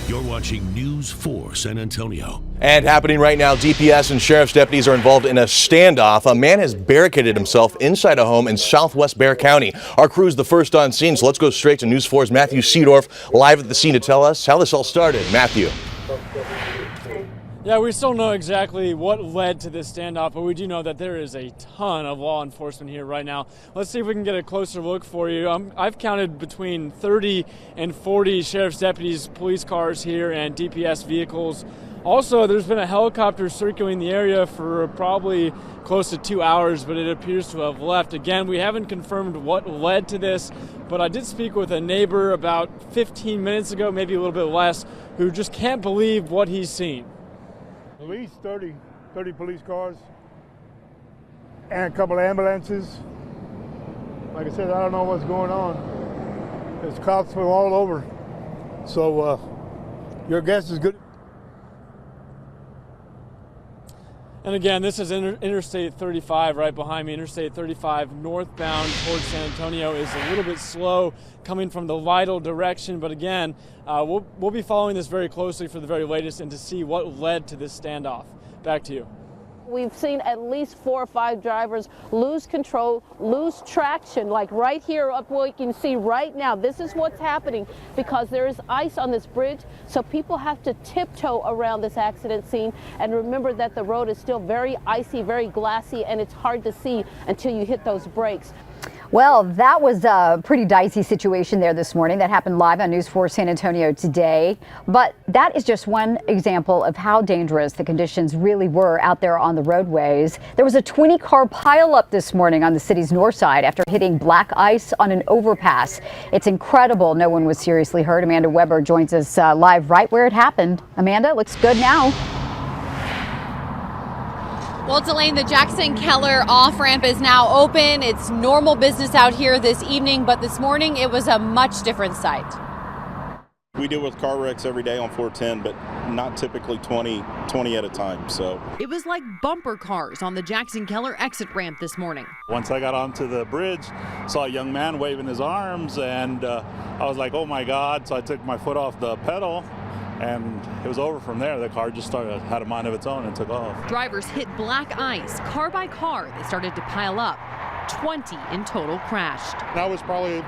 You're watching News 4 San Antonio. And happening right now, DPS and sheriff's deputies are involved in a standoff. A man has barricaded himself inside a home in southwest Bexar County. Our crew is the first on scene, so let's go straight to News 4's Matthew Seedorf live at the scene to tell us how this all started. Matthew. Yeah, we still don't know exactly what led to this standoff, but we do know that there is a ton of law enforcement here right now. Let's see if we can get a closer look for you. I've counted between 30 and 40 sheriff's deputies, police cars here, and DPS vehicles. Also, there's been a helicopter circling the area for probably close to 2 hours, but it appears to have left. Again, we haven't confirmed what led to this, but I did speak with a neighbor about 15 minutes ago, maybe a little bit less, who just can't believe what he's seen. At least 30 police cars and a couple of ambulances. Like I said, I don't know what's going on. There's cops from all over. So your guess is good. And again, this is Interstate 35 right behind me. Interstate 35 northbound towards San Antonio is a little bit slow coming from the Lytle direction. But again, we'll be following this very closely for the very latest and to see what led to this standoff. Back to you. We've seen at least 4 or 5 drivers lose control, lose traction, like right here up where you can see right now. This is what's happening because there is ice on this bridge, so people have to tiptoe around this accident scene. And remember that the road is still very icy, very glassy, and it's hard to see until you hit those brakes. Well, that was a pretty dicey situation there this morning. That happened live on News 4 San Antonio today. But that is just one example of how dangerous the conditions really were out there on the roadways. There was a 20-car pileup this morning on the city's north side after hitting black ice on an overpass. It's incredible no one was seriously hurt. Amanda Weber joins us live right where it happened. Amanda, looks good now. Well, Delane, the Jackson Keller off-ramp is now open. It's normal business out here this evening, but this morning it was a much different sight. We deal with car wrecks every day on 410, but not typically 20 at a time. So it was like bumper cars on the Jackson Keller exit ramp this morning. Once I got onto the bridge, saw a young man waving his arms, and I was like, oh my God. So I took my foot off the pedal. And it was over from there. The car just had a mind of its own and took off. Drivers hit black ice, car by car. They started to pile up. 20 in total crashed. That was probably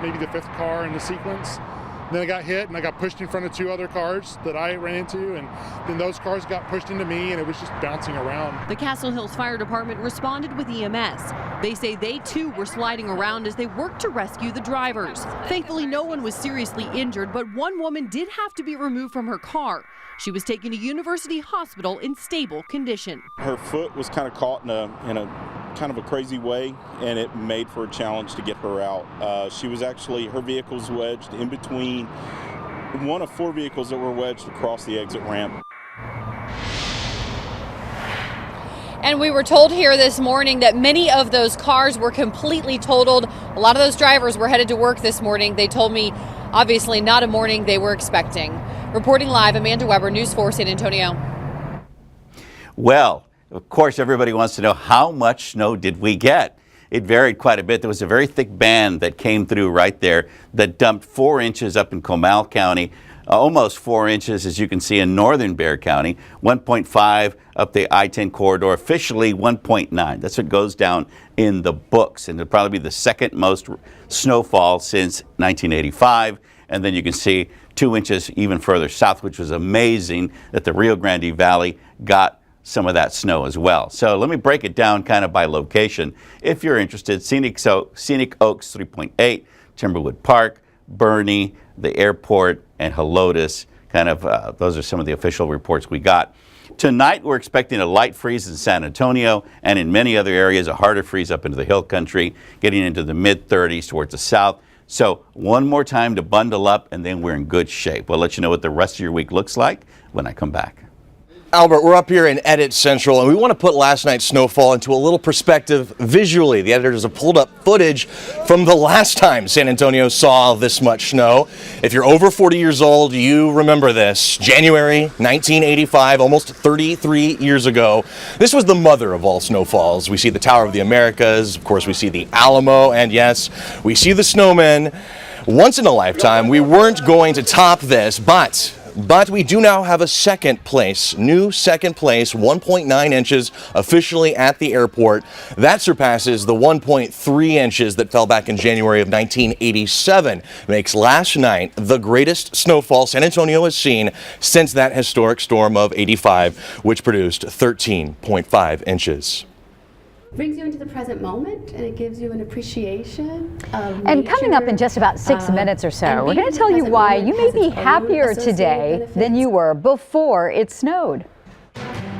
maybe the fifth car in the sequence. And then I got hit and I got pushed in front of 2 other cars that I ran into, and then those cars got pushed into me, and it was just bouncing around. The Castle Hills Fire Department responded with EMS. They say they too were sliding around as they worked to rescue the drivers. Thankfully, no one was seriously injured, but one woman did have to be removed from her car. She was taken to University Hospital in stable condition. her foot was kind of caught in a kind of a crazy way, and it made for a challenge to get her out. Her vehicle was wedged in between one of 4 vehicles that were wedged across the exit ramp. And we were told here this morning that many of those cars were completely totaled. A lot of those drivers were headed to work this morning. They told me, obviously not a morning they were expecting. Reporting live, Amanda Weber, News 4 San Antonio. Well, of course, everybody wants to know how much snow did we get? It varied quite a bit. There was a very thick band that came through right there that dumped 4 inches up in Comal County, almost 4 inches, as you can see, in northern Bexar County, 1.5 up the I-10 corridor, officially 1.9. That's what goes down in the books, and it'll probably be the second most snowfall since 1985. And then you can see 2 inches even further south, which was amazing that the Rio Grande Valley got some of that snow as well. So let me break it down kind of by location. If you're interested, Scenic Oaks 3.8, Timberwood Park, Bernie, the airport, and Helotes. Those are some of the official reports we got. Tonight we're expecting a light freeze in San Antonio and in many other areas, a harder freeze up into the hill country, getting into the mid-30s towards the south. So one more time to bundle up, and then we're in good shape. We'll let you know what the rest of your week looks like when I come back. Albert, we're up here in Edit Central, and we want to put last night's snowfall into a little perspective visually. The editors have pulled up footage from the last time San Antonio saw this much snow. If you're over 40 years old, you remember this. January 1985, almost 33 years ago. This was the mother of all snowfalls. We see the Tower of the Americas, of course we see the Alamo, and yes, we see the snowmen. Once in a lifetime, we weren't going to top this, but but we do now have a second place, new second place, 1.9 inches officially at the airport. That surpasses the 1.3 inches that fell back in January of 1987. Makes last night the greatest snowfall San Antonio has seen since that historic storm of '85, which produced 13.5 inches. Brings you into the present moment, and it gives you an appreciation of And coming up in just about 6 minutes or so, we're going to tell you why you may be happier today than you were before it snowed.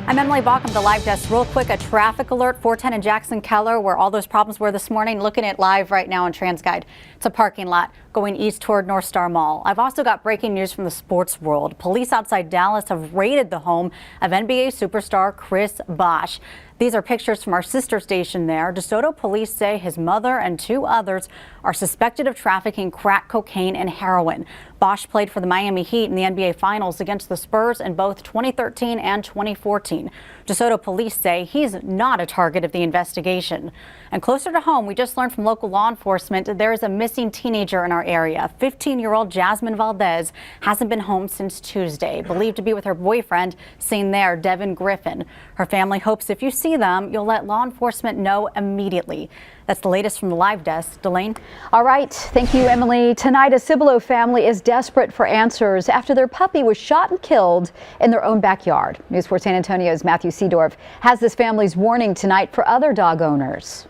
I'm Emily Baucom, the live desk. Real quick, a traffic alert, 410 and Jackson Keller, where all those problems were this morning. Looking at live right now on TransGuide. It's a parking lot going east toward North Star Mall. I've also got breaking news from the sports world. Police outside Dallas have raided the home of NBA superstar Chris Bosh. These are pictures from our sister station there. DeSoto police say his mother and 2 others are suspected of trafficking crack cocaine and heroin. Bosh played for the Miami Heat in the NBA Finals against the Spurs in both 2013 and 2014. DeSoto police say he's not a target of the investigation. And closer to home, we just learned from local law enforcement there is a missing teenager in our area. 15-year-old Jasmine Valdez hasn't been home since Tuesday, believed to be with her boyfriend, seen there, Devin Griffin. Her family hopes if you see them, you'll let law enforcement know immediately. That's the latest from the live desk. Delane? All right. Thank you, Emily. Tonight, a Cibolo family is desperate for answers after their puppy was shot and killed in their own backyard. News 4 San Antonio's Matthew Seedorf has this family's warning tonight for other dog owners.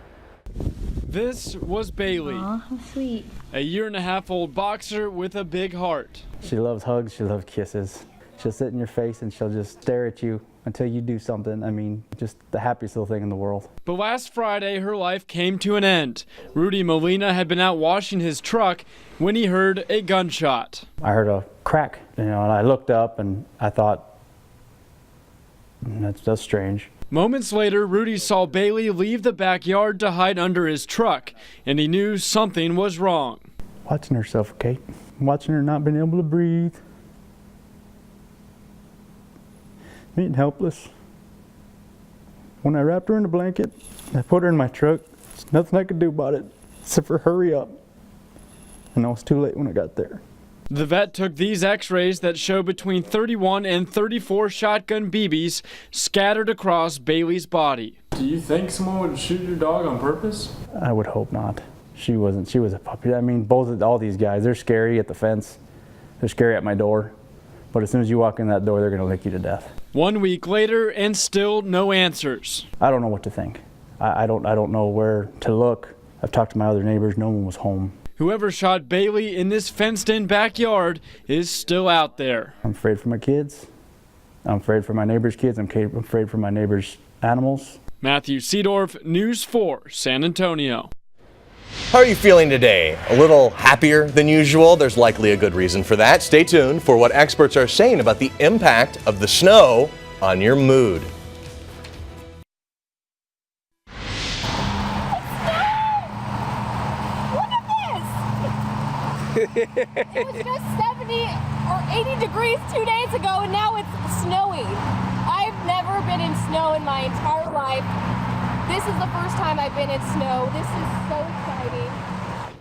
This was Bailey. Aw, how sweet. A 1.5-year-old boxer with a big heart. She loves hugs, she loves kisses. She'll sit in your face and she'll just stare at you until you do something. I mean, just the happiest little thing in the world. But last Friday, her life came to an end. Rudy Molina had been out washing his truck when he heard a gunshot. I heard a crack, and I looked up and I thought, that's strange. Moments later, Rudy saw Bailey leave the backyard to hide under his truck, and he knew something was wrong. Watching her suffocate, watching her not being able to breathe. Being helpless. When I wrapped her in a blanket, I put her in my truck. There's nothing I could do about it except for hurry up. And I was too late when I got there. The vet took these x-rays that show between 31 and 34 shotgun BBs scattered across Bailey's body. Do you think someone would shoot your dog on purpose? I would hope not. She wasn't. She was a puppy. I mean, all these guys, they're scary at the fence. They're scary at my door. But as soon as you walk in that door, they're going to lick you to death. 1 week later, and still no answers. I don't know what to think. I don't know where to look. I've talked to my other neighbors. No one was home. Whoever shot Bailey in this fenced-in backyard is still out there. I'm afraid for my kids. I'm afraid for my neighbors' kids. I'm afraid for my neighbors' animals. Matthew Seedorf, News 4, San Antonio. How are you feeling today? A little happier than usual? There's likely a good reason for that. Stay tuned for what experts are saying about the impact of the snow on your mood. It was just 70 or 80 degrees 2 days ago, and now it's snowing. I've never been in snow in my entire life. This is the first time I've been in snow. This is so exciting.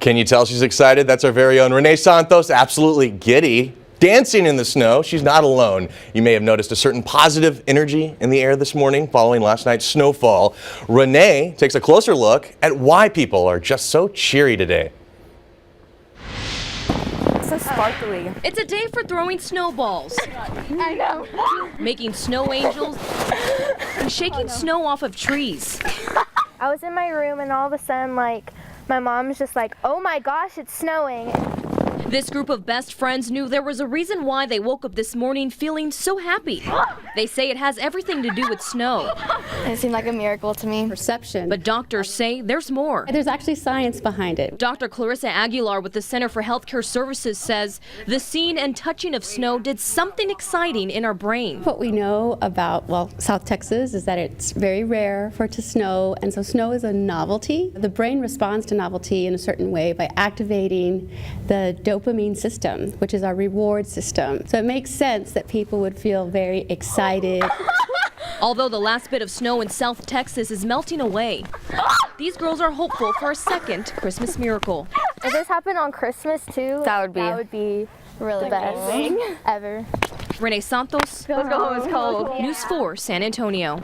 Can you tell she's excited? That's our very own Renee Santos, absolutely giddy, dancing in the snow. She's not alone. You may have noticed a certain positive energy in the air this morning following last night's snowfall. Renee takes a closer look at why people are just so cheery today. So sparkly. It's a day for throwing snowballs. I know. Making snow angels and shaking snow off of trees. I was in my room and all of a sudden, my mom's just like, oh my gosh, it's snowing. This group of best friends knew there was a reason why they woke up this morning feeling so happy. They say it has everything to do with snow. It seemed like a miracle to me. Perception. But doctors say there's more. There's actually science behind it. Dr. Clarissa Aguilar with the Center for Healthcare Services says the seeing and touching of snow did something exciting in our brain. What we know about, South Texas is that it's very rare for it to snow, and so snow is a novelty. The brain responds to novelty in a certain way by activating the dopamine system, which is our reward system. So it makes sense that people would feel very excited. Although the last bit of snow in South Texas is melting away, these girls are hopeful for a second Christmas miracle. If this happened on Christmas too, that would be really the best thing ever. Renee Santos, Let's go home, it's cold. News 4 San Antonio.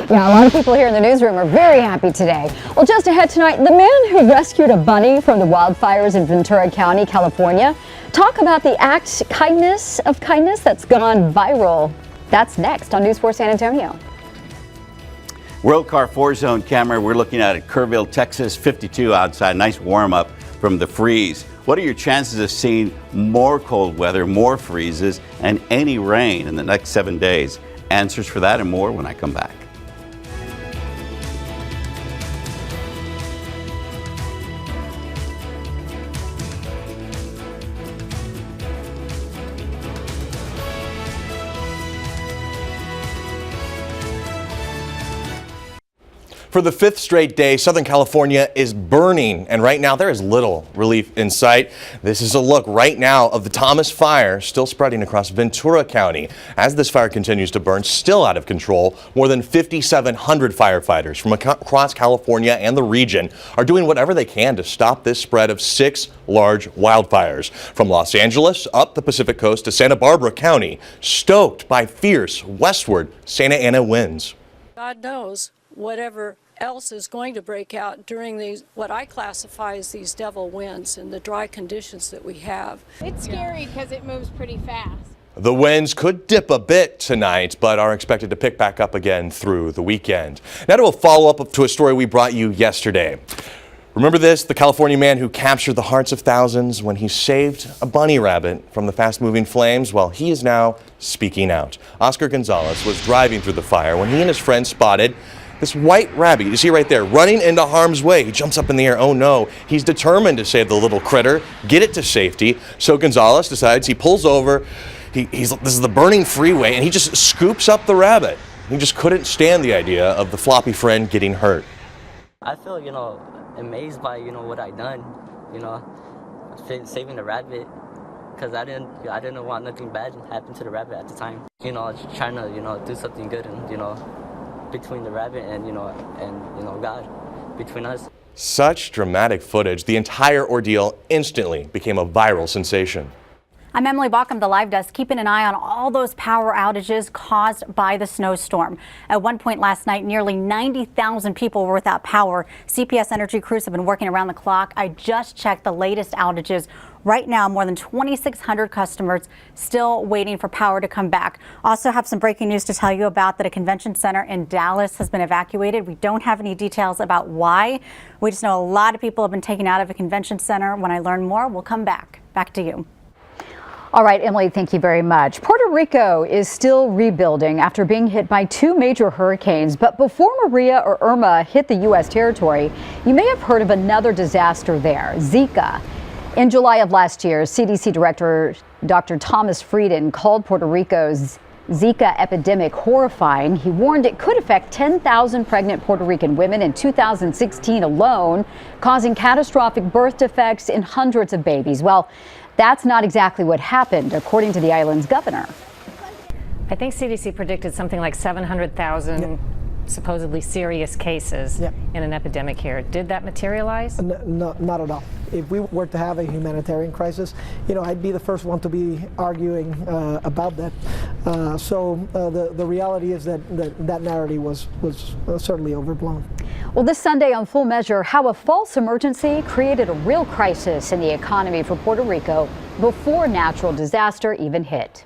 Yeah, a lot of people here in the newsroom are very happy today. Well, just ahead tonight, the man who rescued a bunny from the wildfires in Ventura County, California. Talk about the act of kindness that's gone viral. That's next on News 4 San Antonio. World Car 4-zone camera. We're looking at Kerrville, Texas, 52 outside. Nice warm up from the freeze. What are your chances of seeing more cold weather, more freezes, and any rain in the next 7 days? Answers for that and more when I come back. For the 5th straight day, Southern California is burning, and right now there is little relief in sight. This is a look right now of the Thomas fire still spreading across Ventura County. As this fire continues to burn, still out of control, more than 5,700 firefighters from across California and the region are doing whatever they can to stop this spread of 6 large wildfires. From Los Angeles up the Pacific coast to Santa Barbara County, stoked by fierce westward Santa Ana winds. God knows whatever else is going to break out during these, what I classify as these devil winds and the dry conditions that we have. It's scary because it moves pretty fast. The winds could dip a bit tonight, but are expected to pick back up again through the weekend. Now to a follow-up to a story we brought you yesterday. Remember this, the California man who captured the hearts of thousands when he saved a bunny rabbit from the fast-moving flames? Well, he is now speaking out. Oscar Gonzalez was driving through the fire when he and his friend spotted this white rabbit, you see right there, running into harm's way. He jumps up in the air. Oh no, he's determined to save the little critter, get it to safety. So Gonzalez decides, he pulls over, this is the burning freeway, and he just scoops up the rabbit. He just couldn't stand the idea of the floppy friend getting hurt. I feel, amazed by, what I done, saving the rabbit, because I didn't want nothing bad to happen to the rabbit at the time. Just trying to, do something good and, between the rabbit and, God, between us. Such dramatic footage. The entire ordeal instantly became a viral sensation. I'm Emily Baucom, the Live Desk, keeping an eye on all those power outages caused by the snowstorm. At one point last night, nearly 90,000 people were without power. CPS Energy crews have been working around the clock. I just checked the latest outages. Right now, more than 2,600 customers still waiting for power to come back. Also have some breaking news to tell you about that a convention center in Dallas has been evacuated. We don't have any details about why. We just know a lot of people have been taken out of a convention center. When I learn more, we'll come back. Back to you. All right, Emily, thank you very much. Puerto Rico is still rebuilding after being hit by 2 major hurricanes. But before Maria or Irma hit the U.S. territory, you may have heard of another disaster there, Zika. In July of last year, CDC Director Dr. Thomas Frieden called Puerto Rico's Zika epidemic horrifying. He warned it could affect 10,000 pregnant Puerto Rican women in 2016 alone, causing catastrophic birth defects in hundreds of babies. Well, that's not exactly what happened, according to the island's governor. I think CDC predicted something like 700,000 supposedly serious cases in an epidemic here. Did that materialize? No, not at all. If we were to have a humanitarian crisis, I'd be the first one to be arguing about that. So the reality is that narrative was certainly overblown. Well, this Sunday on Full Measure, how a false emergency created a real crisis in the economy for Puerto Rico before natural disaster even hit.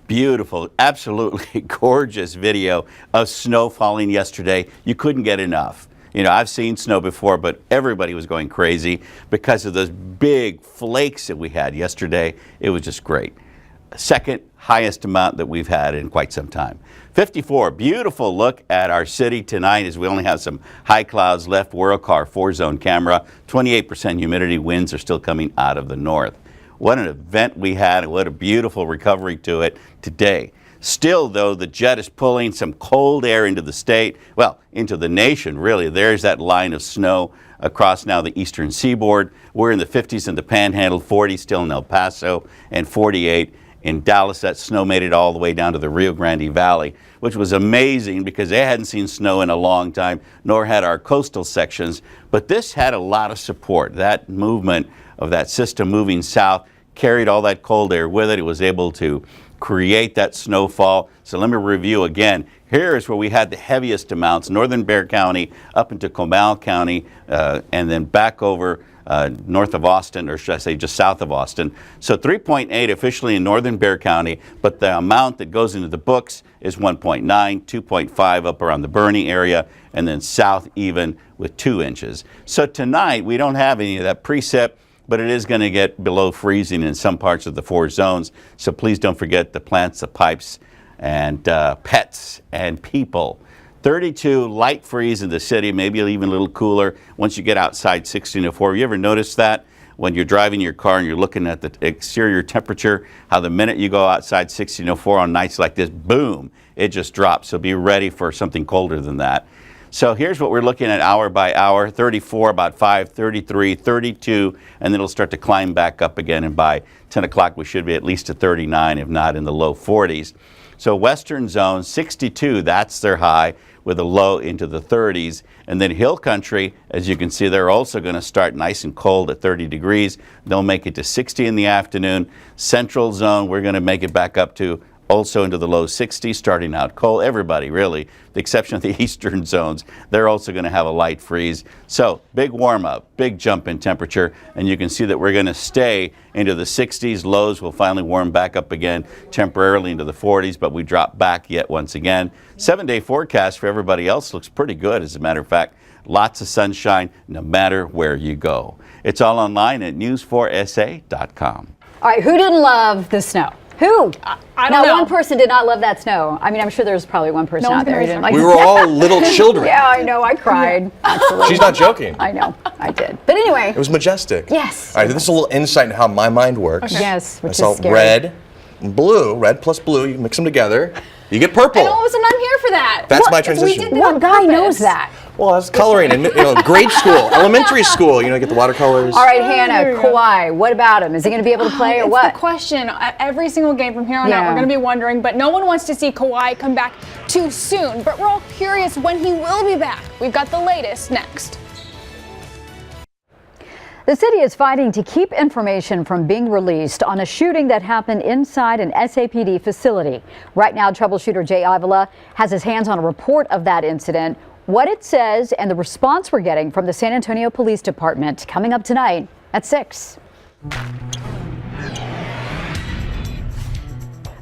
Beautiful, absolutely gorgeous video of snow falling yesterday. You couldn't get enough. I've seen snow before, but everybody was going crazy because of those big flakes that we had yesterday. It was just great. Second highest amount that we've had in quite some time. 54, beautiful look at our city tonight as we only have some high clouds left. World Car 4-zone camera, 28% humidity, winds are still coming out of the north. What an event we had, and what a beautiful recovery to it today. Still, though, the jet is pulling some cold air into the state, well, into the nation, really. There's that line of snow across now the eastern seaboard. We're in the 50s in the Panhandle, 40 still in El Paso, and 48 In Dallas, that snow made it all the way down to the Rio Grande Valley, which was amazing because they hadn't seen snow in a long time, nor had our coastal sections. But this had a lot of support. That movement of that system moving south carried all that cold air with it. It was able to create that snowfall. So let me review again. Here is where we had the heaviest amounts, northern Bexar County up into Comal County, and then back over north of Austin, or should I say just south of Austin. So 3.8 officially in northern Bexar County, but the amount that goes into the books is 1.9, 2.5 up around the Bernie area, and then south even with 2 inches. So tonight we don't have any of that precip, but it is going to get below freezing in some parts of the 4 zones. So please don't forget the plants, the pipes, and pets and people. 32 light freeze in the city, maybe even a little cooler once you get outside 1604. You ever notice that when you're driving your car and you're looking at the exterior temperature, how the minute you go outside 1604 on nights like this, boom, it just drops. So be ready for something colder than that. So here's what we're looking at hour by hour: 34, about 5, 33, 32, and then it'll start to climb back up again. And by 10 o'clock, we should be at least at 39, if not in the low 40s. So western zone, 62, that's their high, with a low into the 30s. And then hill country, as you can see, they're also going to start nice and cold at 30 degrees. They'll make it to 60 in the afternoon. Central zone, we're going to make it back up to also into the low 60s, starting out cold. Everybody, really, the exception of the eastern zones, they're also going to have a light freeze. So big warm up, big jump in temperature, and you can see that we're going to stay into the 60s. Lows will finally warm back up again temporarily into the 40s, but we drop back yet once again. 7-day forecast for everybody else looks pretty good. As a matter of fact, lots of sunshine no matter where you go. It's all online at news4sa.com. All right, who didn't love the snow? Who? I don't know. One person did not love that snow. I mean, I'm sure there's probably one person out there who didn't like it. We were all little children. Yeah, I know. I cried. Absolutely. She's not joking. I know. I did. But anyway. It was majestic. Yes. All right, this is a little insight into how my mind works. Okay. Yes, which I saw is scary. red and blue, red plus blue, you mix them together, you get purple. And all of a sudden I'm here for that. That's my transition. What guy knows that? Well, that's coloring in grade school, elementary school, get the watercolors. All right, Hannah, Kawhi, what about him? Is he going to be able to play or what? It's the question. Every single game from here on out, we're going to be wondering, but no one wants to see Kawhi come back too soon. But we're all curious when he will be back. We've got the latest next. The city is fighting to keep information from being released on a shooting that happened inside an SAPD facility. Right now, troubleshooter Jay Avila has his hands on a report of that incident, what it says, and the response we're getting from the San Antonio Police Department coming up tonight at 6.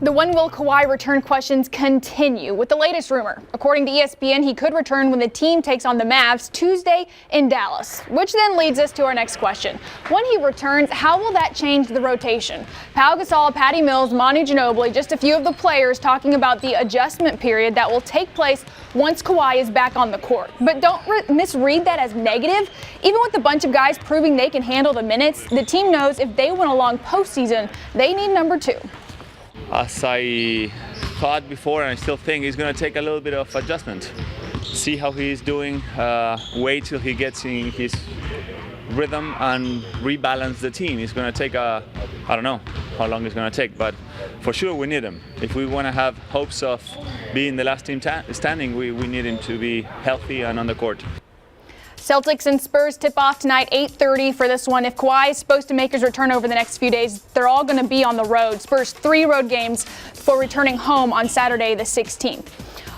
The when will Kawhi return questions continue with the latest rumor. According to ESPN, he could return when the team takes on the Mavs Tuesday in Dallas, which then leads us to our next question. When he returns, how will that change the rotation? Pau Gasol, Patty Mills, Manu Ginobili, just a few of the players talking about the adjustment period that will take place once Kawhi is back on the court. But don't misread that as negative. Even with a bunch of guys proving they can handle the minutes, the team knows if they win a long postseason, they need number 2. As I thought before, and I still think, it's going to take a little bit of adjustment. See how he's doing, wait till he gets in his rhythm and rebalance the team. It's going to take I don't know how long it's going to take, but for sure we need him. If we want to have hopes of being the last team standing, we need him to be healthy and on the court. Celtics and Spurs tip off tonight, 8:30 for this one. If Kawhi is supposed to make his return over the next few days, they're all going to be on the road. Spurs 3 road games before returning home on Saturday the 16th.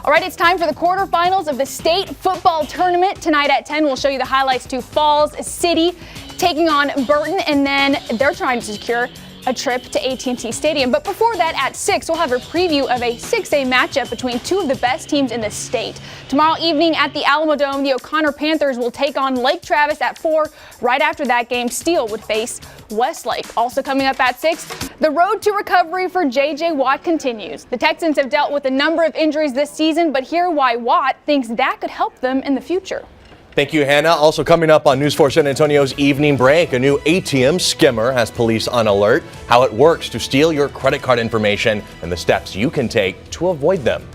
All right, it's time for the quarterfinals of the state football tournament. Tonight at 10, we'll show you the highlights to Falls City taking on Burton, and then they're trying to secure a trip to AT&T Stadium. But before that, at 6, we'll have a preview of a 6A matchup between 2 of the best teams in the state. Tomorrow evening at the Alamo Dome, the O'Connor Panthers will take on Lake Travis at 4. Right after that game, Steele would face Westlake. Also coming up at 6, the road to recovery for J.J. Watt continues. The Texans have dealt with a number of injuries this season, but hear why Watt thinks that could help them in the future. Thank you, Hannah. Also coming up on News 4 San Antonio's Evening Break, a new ATM skimmer has police on alert, how it works to steal your credit card information, and the steps you can take to avoid them.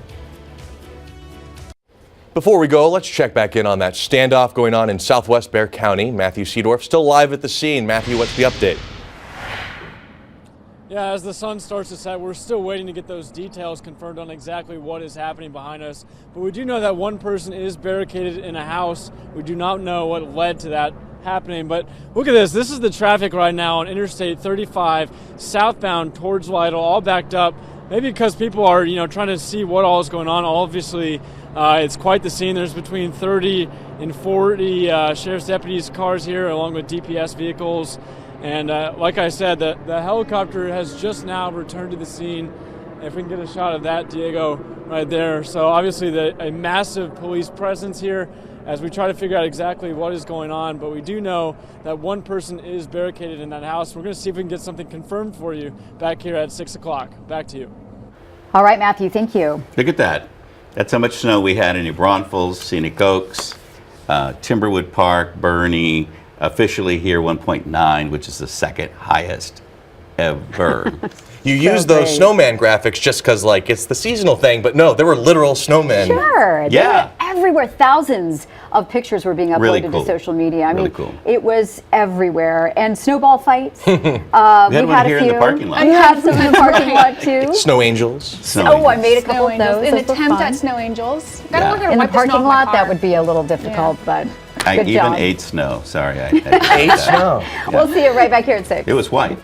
Before we go, let's check back in on that standoff going on in southwest Bexar County. Matthew Seedorf still live at the scene. Matthew, what's the update? Yeah, as the sun starts to set, we're still waiting to get those details confirmed on exactly what is happening behind us. But we do know that one person is barricaded in a house. We do not know what led to that happening. But look at this. This is the traffic right now on Interstate 35 southbound towards Lytle, all backed up. Maybe because people are, trying to see what all is going on. Obviously, it's quite the scene. There's between 30 and 40 sheriff's deputies' cars here, along with DPS vehicles. And like I said, the helicopter has just now returned to the scene. If we can get a shot of that, Diego, right there. So obviously a massive police presence here as we try to figure out exactly what is going on. But we do know that one person is barricaded in that house. We're going to see if we can get something confirmed for you back here at 6 o'clock. Back to you. All right, Matthew, thank you. Look at that. That's how much snow we had in New Braunfels, Scenic Oaks, Timberwood Park, Bernie. Officially here 1.9, which is the second highest ever. You use those snowman graphics just because, it's the seasonal thing, but no, there were literal snowmen. Sure. Yeah. Everywhere. Thousands of pictures were being uploaded Really cool. to social media. I Really mean, cool. it was everywhere. And snowball fights. We had one here in the parking lot. You had some in the parking lot, too. Snow angels. I made a couple of those. An Those were attempt fun. at snow angels. In the parking lot, that would be a little difficult, but I good even job. ate snow. Sorry. I Ate snow. We'll see you right back here at 6. It was white.